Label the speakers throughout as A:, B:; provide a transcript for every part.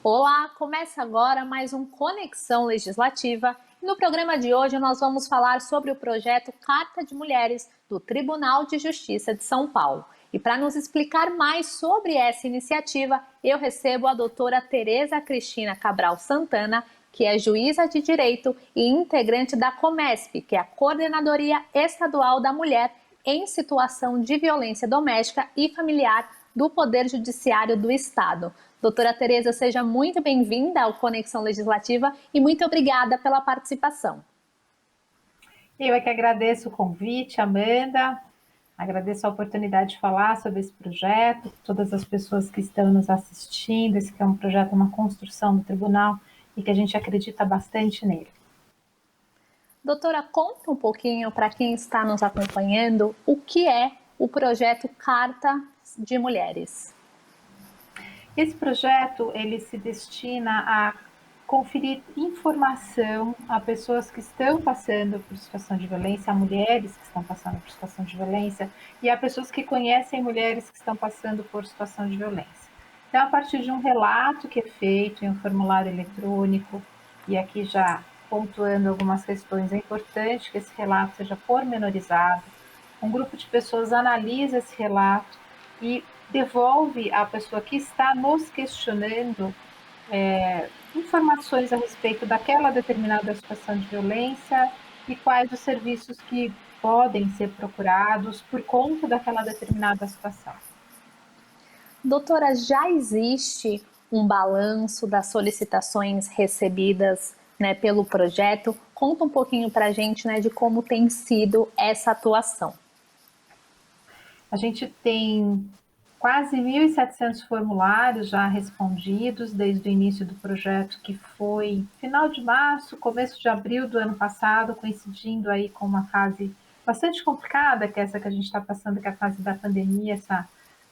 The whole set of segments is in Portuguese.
A: Olá, começa agora mais um Conexão Legislativa. No programa de hoje nós vamos falar sobre o projeto Carta de Mulheres do Tribunal de Justiça de São Paulo. E para nos explicar mais sobre essa iniciativa, eu recebo a doutora Tereza Cristina Cabral Santana, que é juíza de direito e integrante da Comesp, que é a Coordenadoria Estadual da Mulher em Situação de Violência Doméstica e Familiar do Poder Judiciário do Estado. Doutora Tereza, seja muito bem-vinda ao Conexão Legislativa e muito obrigada pela participação.
B: Eu é que agradeço o convite, Amanda, agradeço a oportunidade de falar sobre esse projeto, todas as pessoas que estão nos assistindo. Esse que é um projeto, uma construção do tribunal e que a gente acredita bastante nele.
A: Doutora, conta um pouquinho para quem está nos acompanhando o que é o projeto Carta de Mulheres.
B: Esse projeto, ele se destina a conferir informação a pessoas que estão passando por situação de violência, a mulheres que estão passando por situação de violência e a pessoas que conhecem mulheres que estão passando por situação de violência. Então, a partir de um relato que é feito em um formulário eletrônico, e aqui já pontuando algumas questões, é importante que esse relato seja pormenorizado. Um grupo de pessoas analisa esse relato e devolve à pessoa que está nos questionando informações a respeito daquela determinada situação de violência e quais os serviços que podem ser procurados por conta daquela determinada situação.
A: Doutora, já existe um balanço das solicitações recebidas, pelo projeto? Conta um pouquinho para a gente, de como tem sido essa atuação.
B: A gente tem quase 1.700 formulários já respondidos desde o início do projeto, que foi final de março, começo de abril do ano passado, coincidindo aí com uma fase bastante complicada, que é essa que a gente está passando, que é a fase da pandemia, essa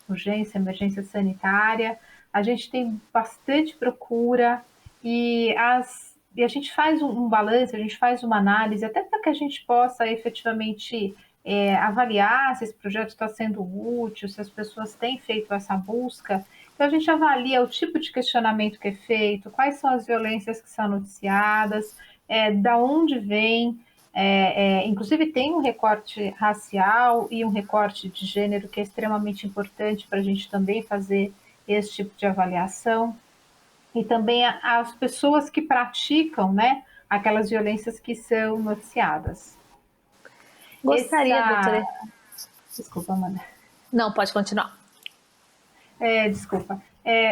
B: urgência, emergência sanitária. A gente tem bastante procura e a gente faz um balanço, a gente faz uma análise, até para que a gente possa efetivamente avaliar se esse projeto está sendo útil, se as pessoas têm feito essa busca. Então, a gente avalia o tipo de questionamento que é feito, quais são as violências que são noticiadas, da onde vem, inclusive tem um recorte racial e um recorte de gênero que é extremamente importante para a gente também fazer esse tipo de avaliação. E também as pessoas que praticam, aquelas violências que são noticiadas.
A: Gostaria, doutora...
B: Desculpa, Amanda.
A: Não, pode continuar.
B: Desculpa.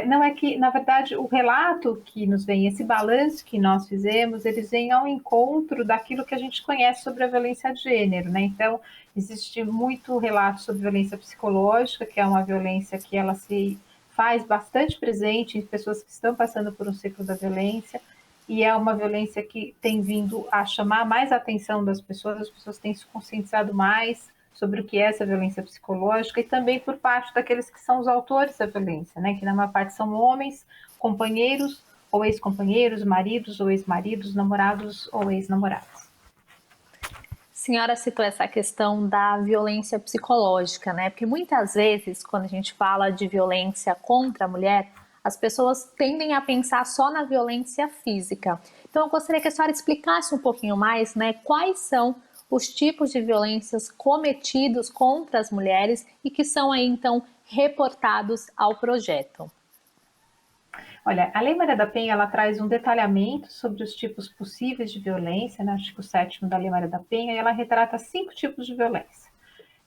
B: Não é que, na verdade, o relato que nos vem, esse balanço que nós fizemos, eles vêm ao encontro daquilo que a gente conhece sobre a violência de gênero, né? Então, existe muito relato sobre violência psicológica, que é uma violência que ela se faz bastante presente em pessoas que estão passando por um ciclo da violência, e é uma violência que tem vindo a chamar mais a atenção das pessoas, as pessoas têm se conscientizado mais sobre o que é essa violência psicológica e também por parte daqueles que são os autores da violência, que na maior parte são homens, companheiros ou ex-companheiros, maridos ou ex-maridos, namorados ou ex-namorados.
A: A senhora citou essa questão da violência psicológica, Porque muitas vezes, quando a gente fala de violência contra a mulher, as pessoas tendem a pensar só na violência física. Então, eu gostaria que a senhora explicasse um pouquinho mais, quais são os tipos de violências cometidos contra as mulheres e que são aí, então, reportados ao projeto.
B: Olha, a Lei Maria da Penha, ela traz um detalhamento sobre os tipos possíveis de violência, artigo 7º da Lei Maria da Penha, e ela retrata 5 tipos de violência.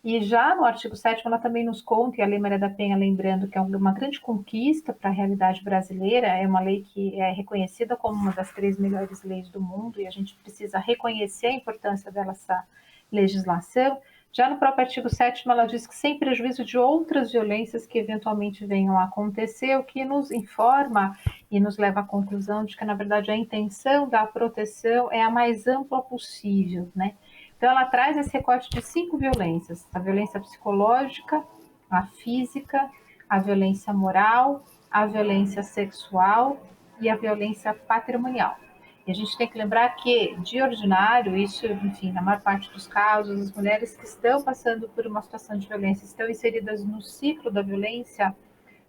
B: E já no artigo 7º, ela também nos conta, e a Lei Maria da Penha, lembrando que é uma grande conquista para a realidade brasileira, é uma lei que é reconhecida como uma das 3 melhores leis do mundo, e a gente precisa reconhecer a importância dessa legislação. Já no próprio artigo 7º, ela diz que sem prejuízo de outras violências que eventualmente venham a acontecer, o que nos informa e nos leva à conclusão de que, na verdade, a intenção da proteção é a mais ampla possível, Então, ela traz esse recorte de 5 violências: a violência psicológica, a física, a violência moral, a violência sexual e a violência patrimonial. E a gente tem que lembrar que, de ordinário, isso, enfim, na maior parte dos casos, as mulheres que estão passando por uma situação de violência, estão inseridas no ciclo da violência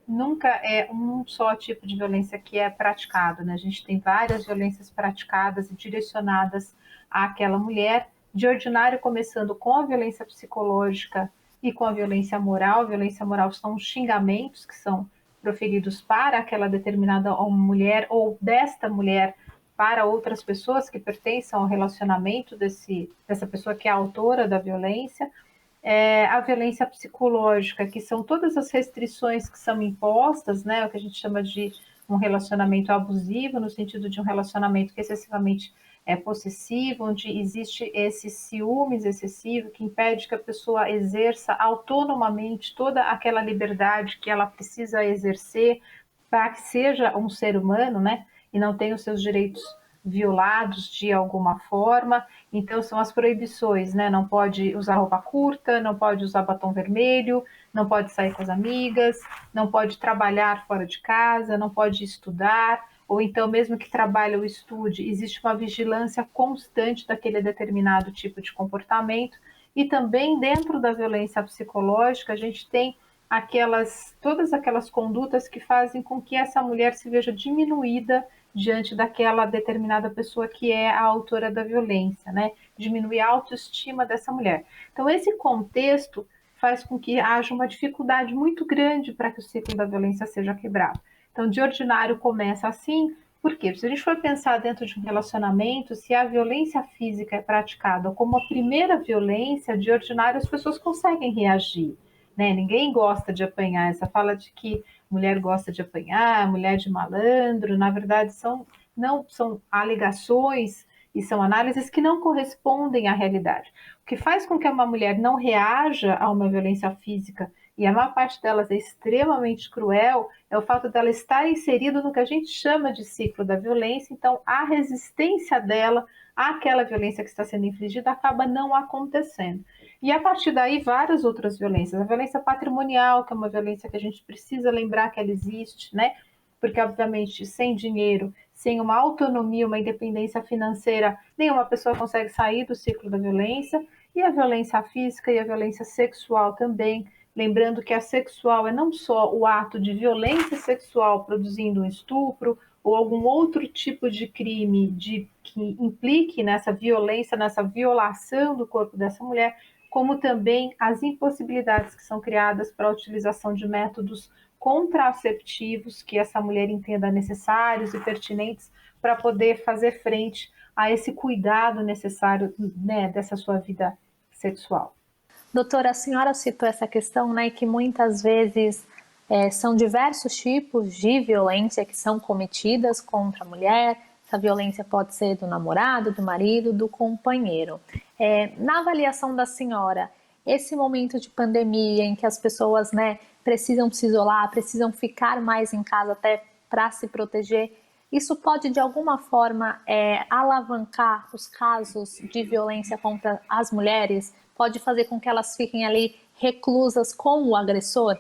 B: nunca é um só tipo de violência que é praticado, né? A gente tem várias violências praticadas e direcionadas àquela mulher, de ordinário começando com a violência psicológica e com a violência moral. A violência moral são os xingamentos que são proferidos para aquela determinada mulher ou desta mulher para outras pessoas que pertencem ao relacionamento dessa pessoa que é a autora da violência. A violência psicológica, que são todas as restrições que são impostas, né, o que a gente chama de um relacionamento abusivo, no sentido de um relacionamento que excessivamente é possessivo, onde existe esse ciúmes excessivo que impede que a pessoa exerça autonomamente toda aquela liberdade que ela precisa exercer para que seja um ser humano, né, e não tenha os seus direitos violados de alguma forma. Então são as proibições, né? Não pode usar roupa curta, não pode usar batom vermelho, não pode sair com as amigas, não pode trabalhar fora de casa, não pode estudar, ou então mesmo que trabalhe ou estude, existe uma vigilância constante daquele determinado tipo de comportamento. E também dentro da violência psicológica, a gente tem todas aquelas condutas que fazem com que essa mulher se veja diminuída diante daquela determinada pessoa que é a autora da violência, né? Diminuir a autoestima dessa mulher. Então, esse contexto faz com que haja uma dificuldade muito grande para que o ciclo da violência seja quebrado. Então, de ordinário começa assim, porque se a gente for pensar dentro de um relacionamento, se a violência física é praticada como a primeira violência, de ordinário as pessoas conseguem reagir, né? Ninguém gosta de apanhar. Essa fala de que mulher gosta de apanhar, mulher de malandro, na verdade não são alegações e são análises que não correspondem à realidade. O que faz com que uma mulher não reaja a uma violência física, e a maior parte delas é extremamente cruel, é o fato dela estar inserida no que a gente chama de ciclo da violência. Então a resistência dela àquela violência que está sendo infligida acaba não acontecendo. E a partir daí, várias outras violências. A violência patrimonial, que é uma violência que a gente precisa lembrar que ela existe, né? Porque, obviamente, sem dinheiro, sem uma autonomia, uma independência financeira, nenhuma pessoa consegue sair do ciclo da violência. E a violência física e a violência sexual também. Lembrando que a sexual é não só o ato de violência sexual produzindo um estupro ou algum outro tipo de crime que implique nessa violência, nessa violação do corpo dessa mulher, como também as impossibilidades que são criadas para a utilização de métodos contraceptivos que essa mulher entenda necessários e pertinentes para poder fazer frente a esse cuidado necessário, né, dessa sua vida sexual.
A: Doutora, a senhora citou essa questão, né, que muitas vezes são diversos tipos de violência que são cometidas contra a mulher. Essa violência pode ser do namorado, do marido, do companheiro. Na avaliação da senhora, esse momento de pandemia em que as pessoas, né, precisam se isolar, precisam ficar mais em casa até para se proteger, isso pode de alguma forma alavancar os casos de violência contra as mulheres? Pode fazer com que elas fiquem ali reclusas com o agressor?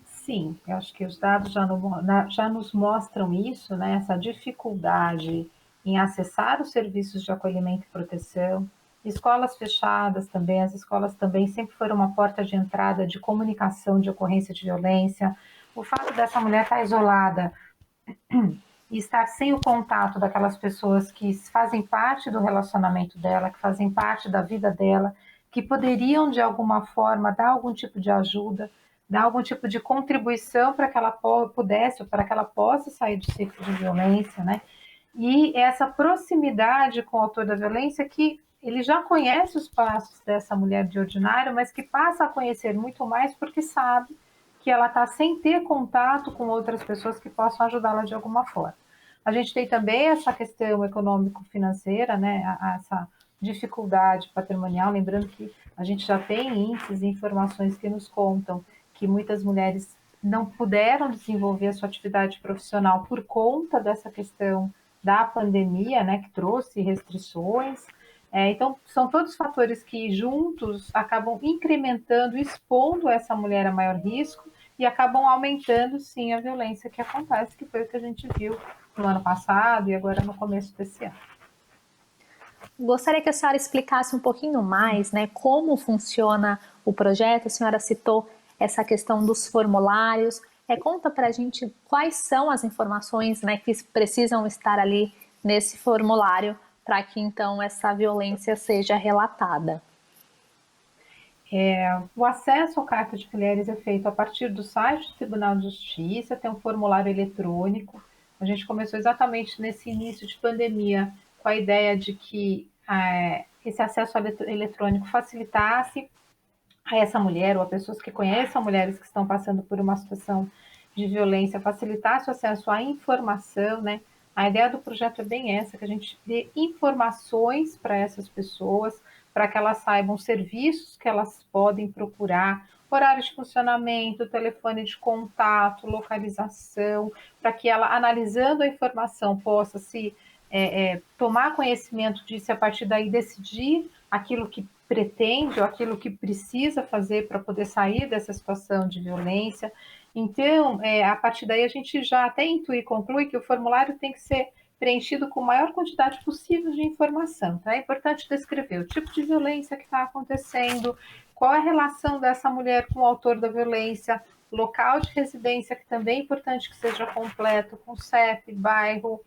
B: Sim, eu acho que os dados já nos mostram isso, né? Essa dificuldade em acessar os serviços de acolhimento e proteção. Escolas fechadas também, as escolas também sempre foram uma porta de entrada de comunicação de ocorrência de violência. O fato dessa mulher estar isolada e estar sem o contato daquelas pessoas que fazem parte do relacionamento dela, que fazem parte da vida dela, que poderiam de alguma forma dar algum tipo de ajuda, dar algum tipo de contribuição para que ela pudesse, ou para que ela possa sair do ciclo de violência, né? E essa proximidade com o autor da violência, que ele já conhece os passos dessa mulher de ordinário, mas que passa a conhecer muito mais porque sabe que ela está sem ter contato com outras pessoas que possam ajudá-la de alguma forma. A gente tem também essa questão econômico-financeira, né? Essa dificuldade patrimonial, lembrando que a gente já tem índices e informações que nos contam que muitas mulheres não puderam desenvolver a sua atividade profissional por conta dessa questão da pandemia, né, que trouxe restrições. Então, são todos fatores que juntos acabam incrementando, expondo essa mulher a maior risco e acabam aumentando, sim, a violência que acontece, que foi o que a gente viu no ano passado e agora no começo desse ano.
A: Gostaria que a senhora explicasse um pouquinho mais, né, como funciona o projeto. A senhora citou essa questão dos formulários. Conta para a gente quais são as informações, né, que precisam estar ali nesse formulário para que então essa violência seja relatada.
B: O acesso à Carta de Mulheres é feito a partir do site do Tribunal de Justiça, tem um formulário eletrônico. A gente começou exatamente nesse início de pandemia com a ideia de que esse acesso eletrônico facilitasse a essa mulher ou a pessoas que conheçam mulheres que estão passando por uma situação de violência, facilitasse o acesso à informação, né? A ideia do projeto é bem essa, que a gente dê informações para essas pessoas, para que elas saibam serviços que elas podem procurar, horários de funcionamento, telefone de contato, localização, para que ela, analisando a informação, possa se tomar conhecimento disso e a partir daí decidir aquilo que pretende ou aquilo que precisa fazer para poder sair dessa situação de violência. Então, a partir daí a gente já até intui e conclui que o formulário tem que ser preenchido com a maior quantidade possível de informação. Então, é importante descrever o tipo de violência que está acontecendo, qual é a relação dessa mulher com o autor da violência, local de residência, que também é importante que seja completo, com CEP, bairro,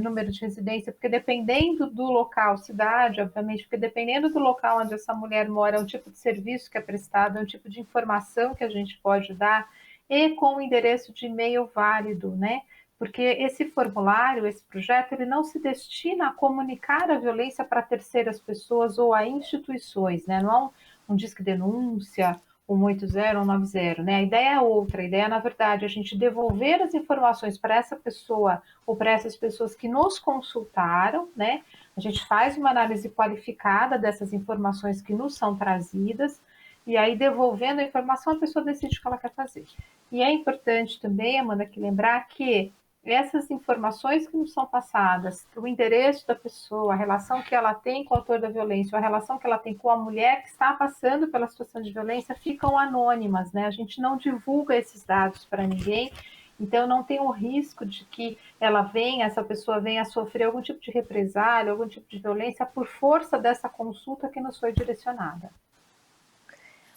B: número de residência, porque dependendo do local, cidade, obviamente, porque dependendo do local onde essa mulher mora, é um tipo de serviço que é prestado, é um tipo de informação que a gente pode dar, e com o endereço de e-mail válido, né? Porque esse formulário, esse projeto, ele não se destina a comunicar a violência para terceiras pessoas ou a instituições, né? Não é um disque denúncia, 180, 190, né? A ideia é outra, a ideia, na verdade, é a gente devolver as informações para essa pessoa ou para essas pessoas que nos consultaram, né? A gente faz uma análise qualificada dessas informações que nos são trazidas, e aí, devolvendo a informação, a pessoa decide o que ela quer fazer. E é importante também, Amanda, aqui lembrar que essas informações que nos são passadas, o endereço da pessoa, a relação que ela tem com o autor da violência, a relação que ela tem com a mulher que está passando pela situação de violência, ficam anônimas, né? A gente não divulga esses dados para ninguém, então não tem o risco de que essa pessoa venha a sofrer algum tipo de represália, algum tipo de violência por força dessa consulta que nos foi direcionada.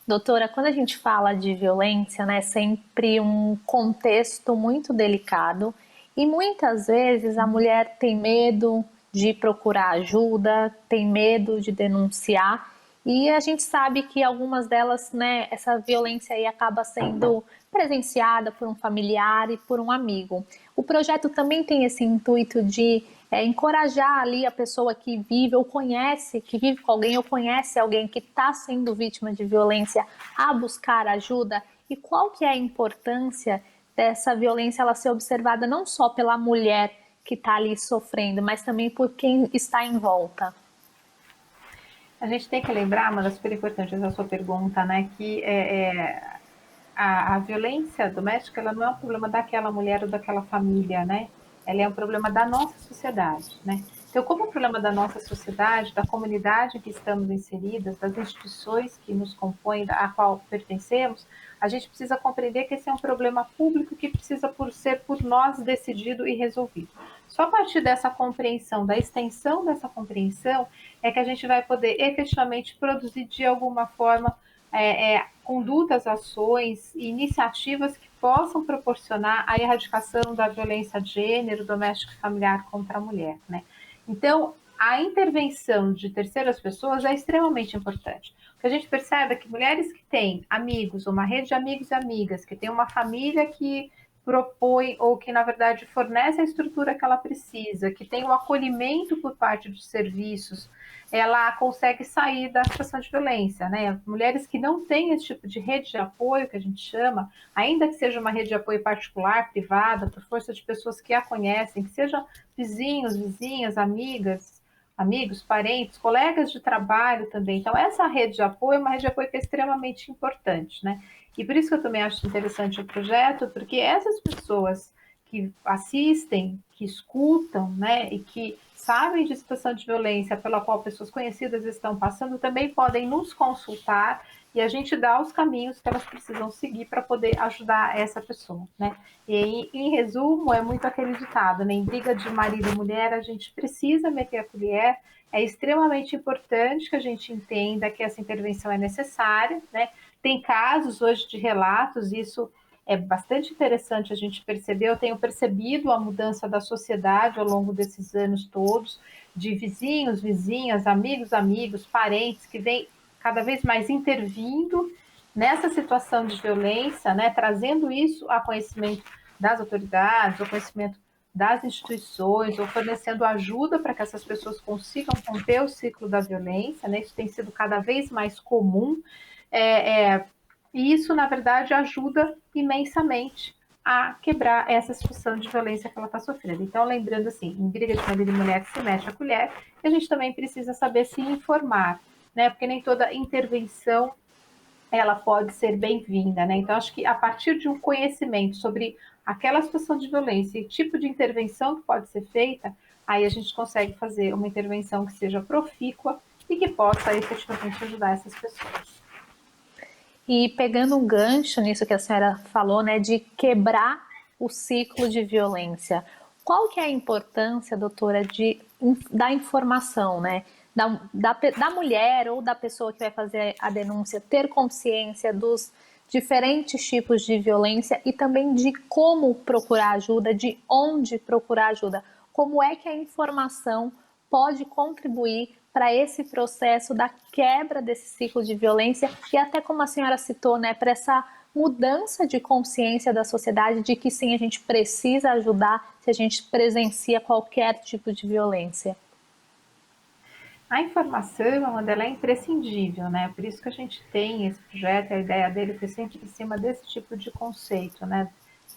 A: Doutora, quando a gente fala de violência, né, é sempre um contexto muito delicado e muitas vezes a mulher tem medo de procurar ajuda, tem medo de denunciar e a gente sabe que algumas delas, né, essa violência aí acaba sendo presenciada por um familiar e por um amigo. O projeto também tem esse intuito de encorajar ali a pessoa que vive ou conhece, que vive com alguém ou conhece alguém que está sendo vítima de violência a buscar ajuda. E qual que é a importância dessa violência ela ser observada não só pela mulher que está ali sofrendo, mas também por quem está em volta?
B: A gente tem que lembrar, uma das super importantes da sua pergunta, né, que a violência doméstica ela não é um problema daquela mulher ou daquela família, né? Ela é um problema da nossa sociedade, né? Então, como um problema da nossa sociedade, da comunidade em que estamos inseridas, das instituições que nos compõem, a qual pertencemos, a gente precisa compreender que esse é um problema público que precisa ser por nós decidido e resolvido. Só a partir dessa compreensão, da extensão dessa compreensão, é que a gente vai poder efetivamente produzir de alguma forma condutas, ações e iniciativas que possam proporcionar a erradicação da violência de gênero, doméstica e familiar contra a mulher, né? Então, a intervenção de terceiras pessoas é extremamente importante. O que a gente percebe é que mulheres que têm amigos, uma rede de amigos e amigas, que tem uma família que propõe ou que, na verdade, fornece a estrutura que ela precisa, que tem o acolhimento por parte dos serviços, ela consegue sair da situação de violência, né? Mulheres que não têm esse tipo de rede de apoio, que a gente chama, ainda que seja uma rede de apoio particular, privada, por força de pessoas que a conhecem, que sejam vizinhos, vizinhas, amigas, amigos, parentes, colegas de trabalho também. Então, essa rede de apoio é uma rede de apoio que é extremamente importante, né? E por isso que eu também acho interessante o projeto, porque essas pessoas que assistem, que escutam, né, e que sabem de situação de violência pela qual pessoas conhecidas estão passando, também podem nos consultar e a gente dá os caminhos que elas precisam seguir para poder ajudar essa pessoa, né? E, em resumo, é muito aquele ditado, né? Em briga de marido e mulher, a gente precisa meter a colher. É extremamente importante que a gente entenda que essa intervenção é necessária, né? Tem casos hoje de relatos, isso é bastante interessante a gente perceber. Eu tenho percebido a mudança da sociedade ao longo desses anos todos, de vizinhos, vizinhas, amigos, amigos, parentes, que vêm cada vez mais intervindo nessa situação de violência, né, trazendo isso a conhecimento das autoridades, ao conhecimento das instituições, ou fornecendo ajuda para que essas pessoas consigam romper o ciclo da violência, né? Isso tem sido cada vez mais comum, e isso, na verdade, ajuda imensamente a quebrar essa situação de violência que ela está sofrendo. Então, lembrando assim, em briga de marido e mulher se mete a colher, e a gente também precisa saber se informar, né? Porque nem toda intervenção ela pode ser bem-vinda, né? Então, acho que a partir de um conhecimento sobre aquela situação de violência e tipo de intervenção que pode ser feita, aí a gente consegue fazer uma intervenção que seja profícua e que possa efetivamente ajudar essas pessoas.
A: E pegando um gancho nisso que a senhora falou, né, de quebrar o ciclo de violência, qual que é a importância, doutora, da informação, né? Da mulher ou da pessoa que vai fazer a denúncia ter consciência dos diferentes tipos de violência e também de como procurar ajuda, de onde procurar ajuda. Como é que a informação pode contribuir para esse processo da quebra desse ciclo de violência e até como a senhora citou, né, para essa mudança de consciência da sociedade de que sim, a gente precisa ajudar se a gente presencia qualquer tipo de violência.
B: A informação, Amanda, ela é imprescindível, né? Por isso que a gente tem esse projeto, a ideia dele foi sempre em cima desse tipo de conceito, né?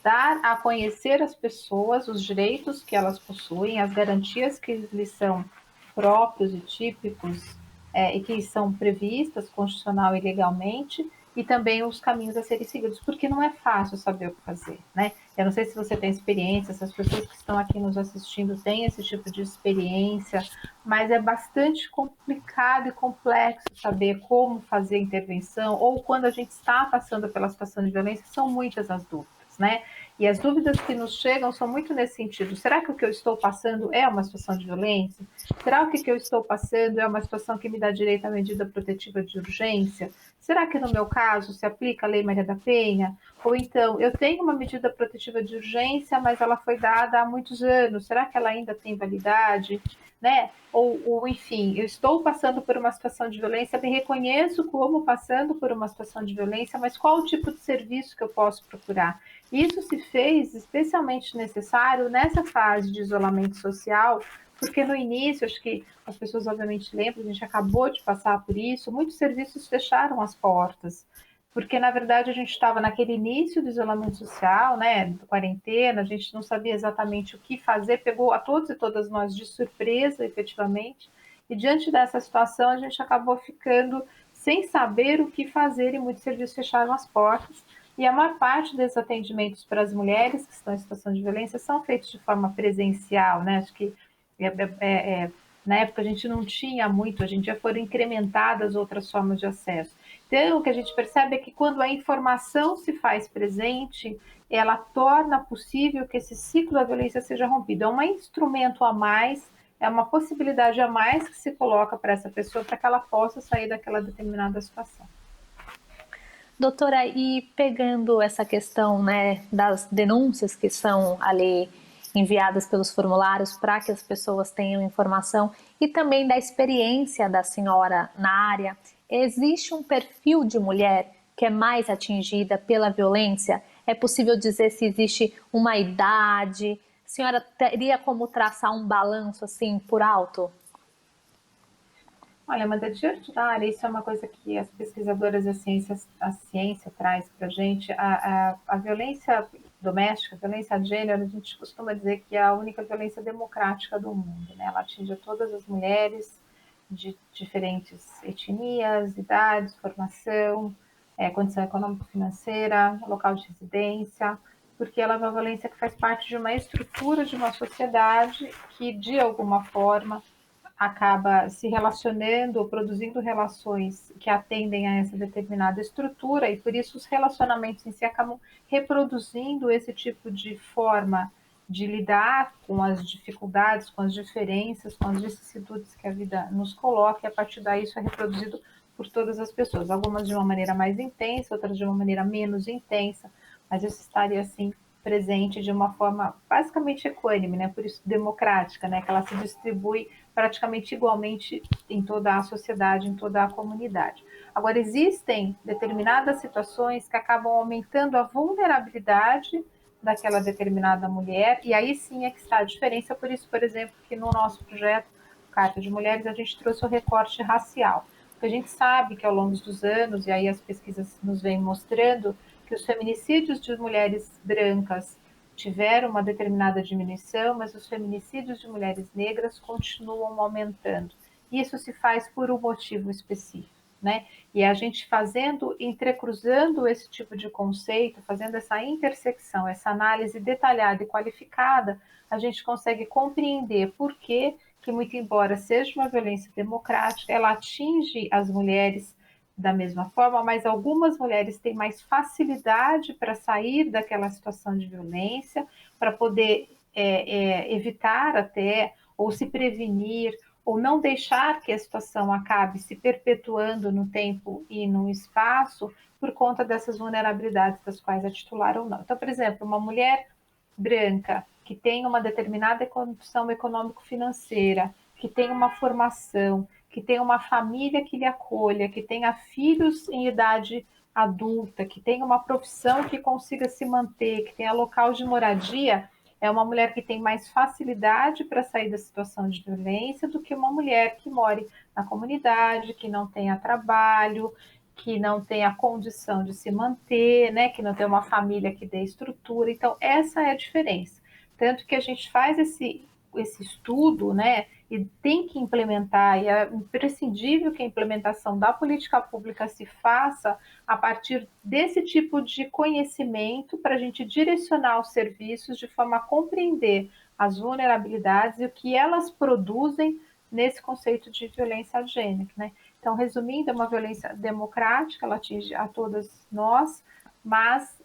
B: Dar a conhecer as pessoas os direitos que elas possuem, as garantias que lhes são próprios e típicos, e que são previstas constitucional e legalmente, e também os caminhos a serem seguidos, porque não é fácil saber o que fazer, né? Eu não sei se você tem experiência, se as pessoas que estão aqui nos assistindo têm esse tipo de experiência, mas é bastante complicado e complexo saber como fazer a intervenção, ou quando a gente está passando pela situação de violência, são muitas as dúvidas, né? E as dúvidas que nos chegam são muito nesse sentido. Será que o que eu estou passando é uma situação de violência? Será que o que eu estou passando é uma situação que me dá direito à medida protetiva de urgência? Será que no meu caso se aplica a Lei Maria da Penha? Ou então, eu tenho uma medida protetiva de urgência, mas ela foi dada há muitos anos. Será que ela ainda tem validade? Né? Ou enfim, eu estou passando por uma situação de violência, me reconheço como passando por uma situação de violência, mas qual o tipo de serviço que eu posso procurar? Isso se fez especialmente necessário nessa fase de isolamento social, porque no início, acho que as pessoas obviamente lembram, a gente acabou de passar por isso, muitos serviços fecharam as portas, porque na verdade a gente estava naquele início do isolamento social, né, da quarentena, a gente não sabia exatamente o que fazer, pegou a todos e todas nós de surpresa, efetivamente, e diante dessa situação a gente acabou ficando sem saber o que fazer e muitos serviços fecharam as portas, e a maior parte desses atendimentos para as mulheres que estão em situação de violência são feitos de forma presencial, né, acho que na época a gente não tinha muito, a gente já foram incrementadas outras formas de acesso. Então, o que a gente percebe é que quando a informação se faz presente, ela torna possível que esse ciclo da violência seja rompido. É um instrumento a mais, é uma possibilidade a mais que se coloca para essa pessoa para que ela possa sair daquela determinada situação.
A: Doutora, e pegando essa questão, né, das denúncias que são ali enviadas pelos formulários para que as pessoas tenham informação e também da experiência da senhora na área, existe um perfil de mulher que é mais atingida pela violência? É possível dizer se existe uma idade? A senhora teria como traçar um balanço assim por alto?
B: Olha, mas diante da área, isso é uma coisa que as pesquisadoras da ciência, a ciência traz para a gente. A violência doméstica, a violência de gênero, a gente costuma dizer que é a única violência democrática do mundo, né? Ela atinge todas as mulheres de diferentes etnias, idades, formação, condição econômico-financeira, local de residência, porque ela é uma violência que faz parte de uma estrutura de uma sociedade que, de alguma forma, acaba se relacionando ou produzindo relações que atendem a essa determinada estrutura e por isso os relacionamentos em si acabam reproduzindo esse tipo de forma de lidar com as dificuldades, com as diferenças, com as vicissitudes que a vida nos coloca e a partir daí isso é reproduzido por todas as pessoas, algumas de uma maneira mais intensa, outras de uma maneira menos intensa, mas isso estaria assim presente de uma forma basicamente equânime, né? Por isso democrática, né? Que ela se distribui praticamente igualmente em toda a sociedade, em toda a comunidade. Agora, existem determinadas situações que acabam aumentando a vulnerabilidade daquela determinada mulher, e aí sim é que está a diferença. Por isso, por exemplo, que no nosso projeto Carta de Mulheres, a gente trouxe o recorte racial. Porque a gente sabe que ao longo dos anos, e aí as pesquisas nos vêm mostrando, que os feminicídios de mulheres brancas tiveram uma determinada diminuição, mas os feminicídios de mulheres negras continuam aumentando. Isso se faz por um motivo específico, né? E a gente fazendo, entrecruzando esse tipo de conceito, fazendo essa intersecção, essa análise detalhada e qualificada, a gente consegue compreender por que, muito embora seja uma violência democrática, ela atinge as mulheres da mesma forma, mas algumas mulheres têm mais facilidade para sair daquela situação de violência, para poder evitar até, ou se prevenir, ou não deixar que a situação acabe se perpetuando no tempo e no espaço por conta dessas vulnerabilidades das quais é titular ou não. Então, por exemplo, uma mulher branca que tem uma determinada condição econômico-financeira, que tem uma formação, que tenha uma família que lhe acolha, que tenha filhos em idade adulta, que tenha uma profissão que consiga se manter, que tenha local de moradia, é uma mulher que tem mais facilidade para sair da situação de violência do que uma mulher que more na comunidade, que não tenha trabalho, que não tenha a condição de se manter, né, que não tenha uma família que dê estrutura. Então, essa é a diferença. Tanto que a gente faz esse estudo, né, e tem que implementar, e é imprescindível que a implementação da política pública se faça a partir desse tipo de conhecimento para a gente direcionar os serviços de forma a compreender as vulnerabilidades e o que elas produzem nesse conceito de violência de gênero, né? Então, resumindo, é uma violência democrática, ela atinge a todas nós, mas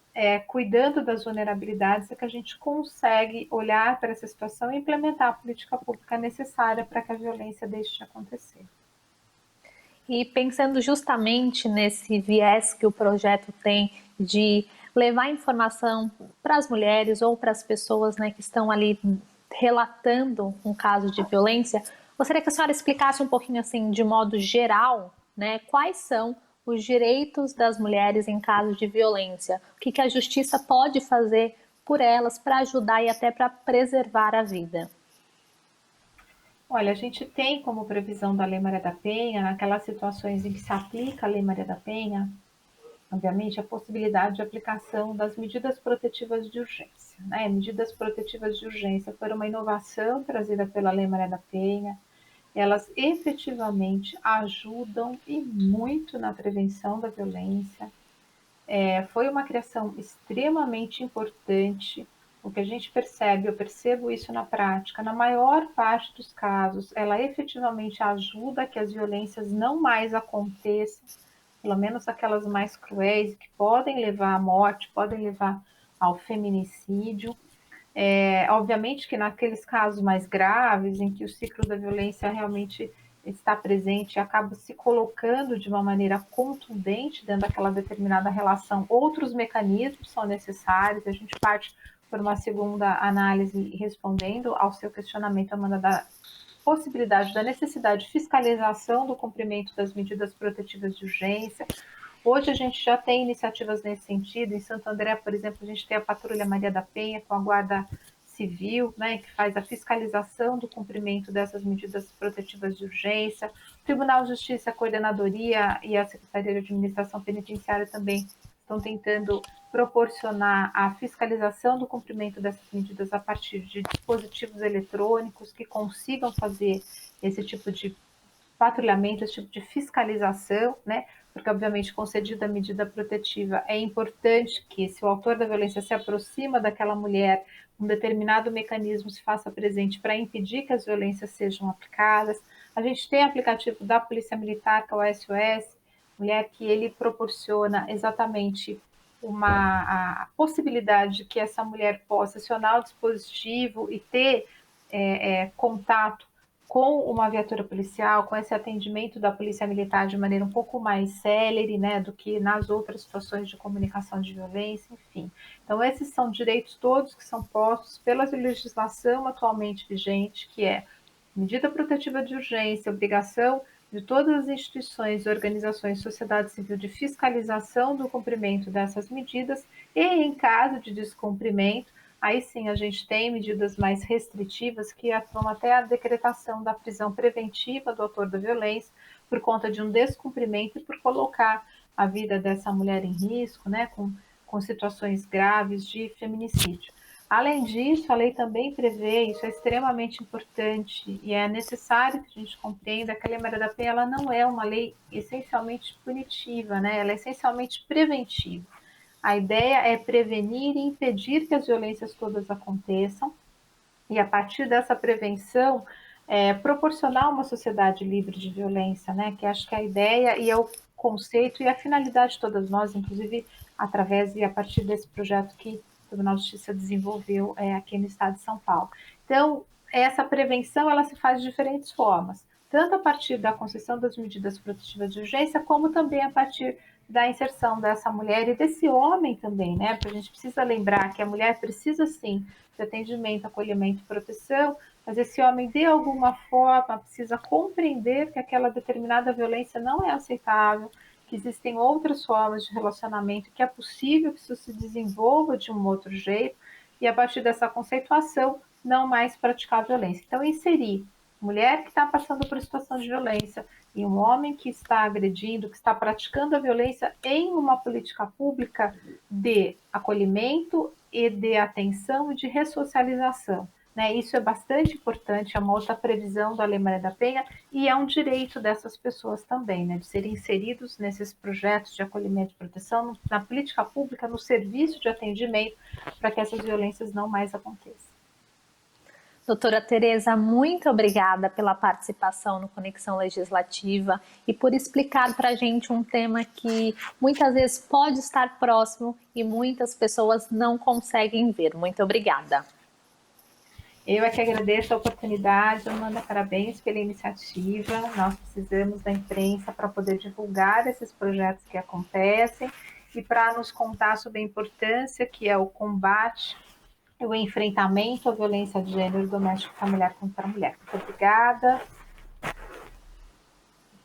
B: cuidando das vulnerabilidades é que a gente consegue olhar para essa situação e implementar a política pública necessária para que a violência deixe de acontecer.
A: E pensando justamente nesse viés que o projeto tem de levar informação para as mulheres ou para as pessoas, né, que estão ali relatando um caso de violência, gostaria que a senhora explicasse um pouquinho assim, de modo geral, né, quais são os direitos das mulheres em caso de violência, o que a justiça pode fazer por elas para ajudar e até para preservar a vida.
B: Olha, a gente tem como previsão da Lei Maria da Penha, naquelas situações em que se aplica a Lei Maria da Penha, obviamente, a possibilidade de aplicação das medidas protetivas de urgência, né? Medidas protetivas de urgência foram uma inovação trazida pela Lei Maria da Penha. Elas efetivamente ajudam e muito na prevenção da violência. Foi uma criação extremamente importante. O que a gente percebe, eu percebo isso na prática, na maior parte dos casos, ela efetivamente ajuda a que as violências não mais aconteçam, pelo menos aquelas mais cruéis, que podem levar à morte, podem levar ao feminicídio. Obviamente que naqueles casos mais graves, em que o ciclo da violência realmente está presente e acaba se colocando de uma maneira contundente dentro daquela determinada relação, outros mecanismos são necessários. A gente parte por uma segunda análise respondendo ao seu questionamento, Amanda, da possibilidade, da necessidade de fiscalização do cumprimento das medidas protetivas de urgência. Hoje a gente já tem iniciativas nesse sentido. Em Santo André, por exemplo, a gente tem a Patrulha Maria da Penha com a Guarda Civil, né, que faz a fiscalização do cumprimento dessas medidas protetivas de urgência. O Tribunal de Justiça, a Coordenadoria e a Secretaria de Administração Penitenciária também estão tentando proporcionar a fiscalização do cumprimento dessas medidas a partir de dispositivos eletrônicos que consigam fazer esse tipo de patrulhamento, esse tipo de fiscalização, né? Porque, obviamente, concedida a medida protetiva, é importante que, se o autor da violência se aproxima daquela mulher, um determinado mecanismo se faça presente para impedir que as violências sejam aplicadas. A gente tem aplicativo da Polícia Militar, que é o SOS Mulher, que ele proporciona exatamente a possibilidade de que essa mulher possa acionar o dispositivo e ter contato com uma viatura policial, com esse atendimento da polícia militar de maneira um pouco mais célere, né, do que nas outras situações de comunicação de violência, enfim. Então, esses são direitos todos que são postos pela legislação atualmente vigente, que é medida protetiva de urgência, obrigação de todas as instituições, organizações, sociedade civil de fiscalização do cumprimento dessas medidas e, em caso de descumprimento, aí sim a gente tem medidas mais restritivas que atuam até a decretação da prisão preventiva do autor da violência por conta de um descumprimento e por colocar a vida dessa mulher em risco, né, com situações graves de feminicídio. Além disso, a lei também prevê, isso é extremamente importante e é necessário que a gente compreenda que a Lei Maria da Penha ela não é uma lei essencialmente punitiva, né? Ela é essencialmente preventiva. A ideia é prevenir e impedir que as violências todas aconteçam e, a partir dessa prevenção, proporcionar uma sociedade livre de violência, né? Que acho que é a ideia e é o conceito e a finalidade de todas nós, inclusive através e a partir desse projeto que o Tribunal de Justiça desenvolveu aqui no estado de São Paulo. Então, essa prevenção ela se faz de diferentes formas, tanto a partir da concessão das medidas protetivas de urgência, como também a partir da inserção dessa mulher e desse homem também, né? Porque a gente precisa lembrar que a mulher precisa sim de atendimento, acolhimento e proteção, mas esse homem de alguma forma precisa compreender que aquela determinada violência não é aceitável, que existem outras formas de relacionamento, que é possível que isso se desenvolva de um outro jeito, e a partir dessa conceituação, não mais praticar violência. Então, inserir mulher que está passando por situação de violência e um homem que está agredindo, que está praticando a violência em uma política pública de acolhimento e de atenção e de ressocialização. Né? Isso é bastante importante, é uma outra previsão da Lei Maria da Penha e é um direito dessas pessoas também, né? De serem inseridos nesses projetos de acolhimento e proteção, na política pública, no serviço de atendimento, para que essas violências não mais aconteçam.
A: Doutora Tereza, muito obrigada pela participação no Conexão Legislativa e por explicar para a gente um tema que muitas vezes pode estar próximo e muitas pessoas não conseguem ver. Muito obrigada.
B: Eu é que agradeço a oportunidade, Amanda, parabéns pela iniciativa. Nós precisamos da imprensa para poder divulgar esses projetos que acontecem e para nos contar sobre a importância que é o combate o enfrentamento à violência de gênero doméstico e familiar contra a mulher. Muito obrigada.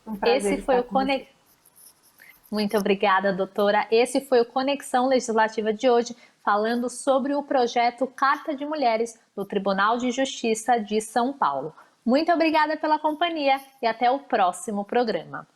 B: Um prazer
A: Esse foi o Muito obrigada, doutora. Esse foi o Conexão Legislativa de hoje, falando sobre o projeto Carta de Mulheres do Tribunal de Justiça de São Paulo. Muito obrigada pela companhia e até o próximo programa.